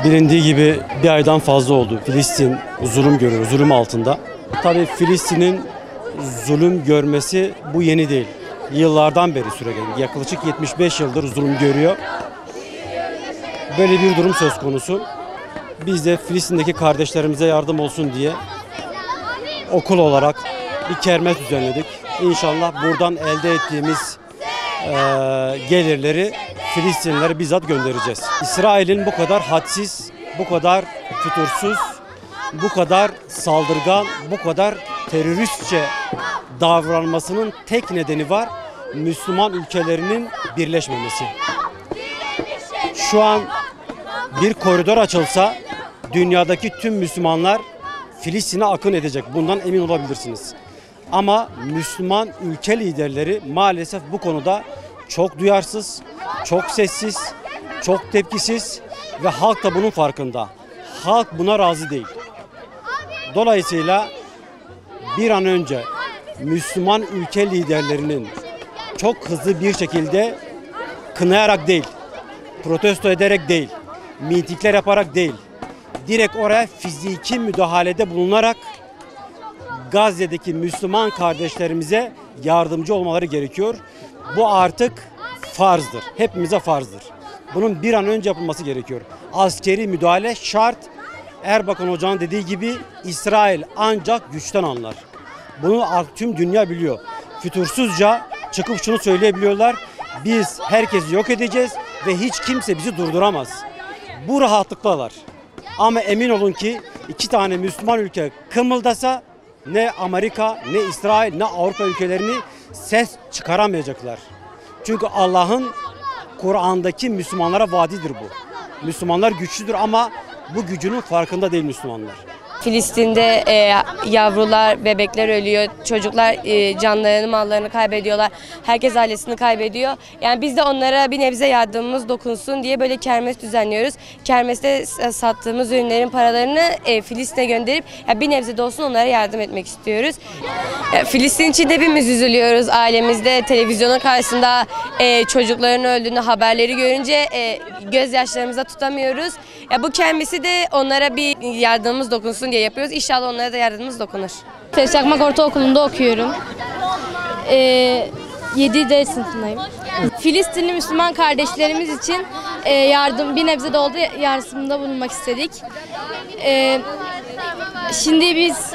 Bilindiği gibi bir aydan fazla oldu. Filistin zulüm görüyor, zulüm altında. Tabii Filistin'in zulüm görmesi bu yeni değil. Yıllardan beri süregelen, yaklaşık 75 yıldır zulüm görüyor. Böyle bir durum söz konusu. Biz de Filistin'deki kardeşlerimize yardım olsun diye okul olarak bir kermes düzenledik. İnşallah buradan elde ettiğimiz gelirleri Filistinlilere bizzat göndereceğiz. İsrail'in bu kadar hadsiz, bu kadar fütursuz, bu kadar saldırgan, bu kadar teröristçe davranmasının tek nedeni var. Müslüman ülkelerinin birleşmemesi. Şu an bir koridor açılsa dünyadaki tüm Müslümanlar Filistin'e akın edecek. Bundan emin olabilirsiniz. Ama Müslüman ülke liderleri maalesef bu konuda çok duyarsız, çok sessiz, çok tepkisiz ve halk da bunun farkında. Halk buna razı değil. Dolayısıyla bir an önce Müslüman ülke liderlerinin çok hızlı bir şekilde kınayarak değil, protesto ederek değil, mitingler yaparak değil, direkt oraya fiziki müdahalede bulunarak Gazze'deki Müslüman kardeşlerimize yardımcı olmaları gerekiyor. Bu artık farzdır. Hepimize farzdır. Bunun bir an önce yapılması gerekiyor. Askeri müdahale şart. Erbakan Hoca'nın dediği gibi İsrail ancak güçten anlar. Bunu tüm dünya biliyor. Fütursuzca çıkıp şunu söyleyebiliyorlar. Biz herkesi yok edeceğiz ve hiç kimse bizi durduramaz. Bu rahatlıktalar. Ama emin olun ki iki tane Müslüman ülke kımıldasa ne Amerika, ne İsrail, ne Avrupa ülkelerini ses çıkaramayacaklar. Çünkü Allah'ın Kur'an'daki Müslümanlara vaadidir bu. Müslümanlar güçlüdür ama bu gücünün farkında değil Müslümanlar. Filistin'de yavrular, bebekler ölüyor, çocuklar canlarını, mallarını kaybediyorlar. Herkes ailesini kaybediyor. Yani biz de onlara bir nebze yardımımız dokunsun diye böyle kermes düzenliyoruz. Kermeste sattığımız ürünlerin paralarını Filistin'e gönderip bir nebze de olsun onlara yardım etmek istiyoruz. Filistin için de hepimiz üzülüyoruz. Ailemizde televizyonun karşısında çocukların öldüğünü haberleri görünce gözyaşlarımıza tutamıyoruz. Bu kermesi de onlara bir yardımımız dokunsun diye yapıyoruz. İnşallah onlara da yardımımız dokunur. Çakmak Ortaokulu'nda okuyorum. 7D sınıfındayım. Filistinli Müslüman kardeşlerimiz için bir nebze de oldu yardımda bulunmak istedik. Şimdi biz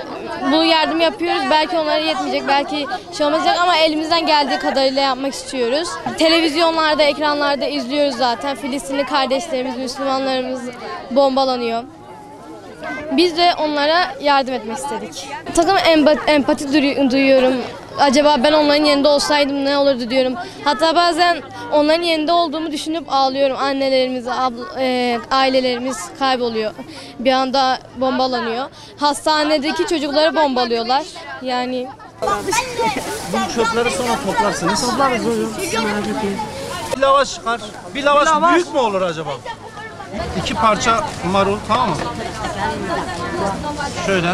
bu yardım yapıyoruz. Belki onlara yetmeyecek, belki şey olmayacak ama elimizden geldiği kadarıyla yapmak istiyoruz. Televizyonlarda, ekranlarda izliyoruz zaten. Filistinli kardeşlerimiz, Müslümanlarımız bombalanıyor. Biz de onlara yardım etmek istedik. Takım empati duyuyorum. Acaba ben onların yerinde olsaydım ne olurdu diyorum. Hatta bazen onların yerinde olduğumu düşünüp ağlıyorum. Annelerimiz, ailelerimiz kayboluyor. Bir anda bombalanıyor. Hastanedeki çocukları bombalıyorlar. Yani bu çöpleri sonra toplarsınız. Toplarız hocam. Merak etmeyin. Bir lavaş çıkar. Bir lavaş büyük mü olur acaba? 2 parça marul, tamam mı? Şöyle.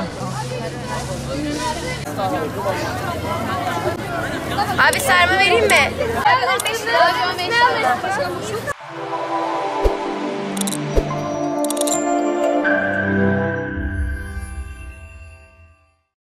Abi sarma vereyim mi?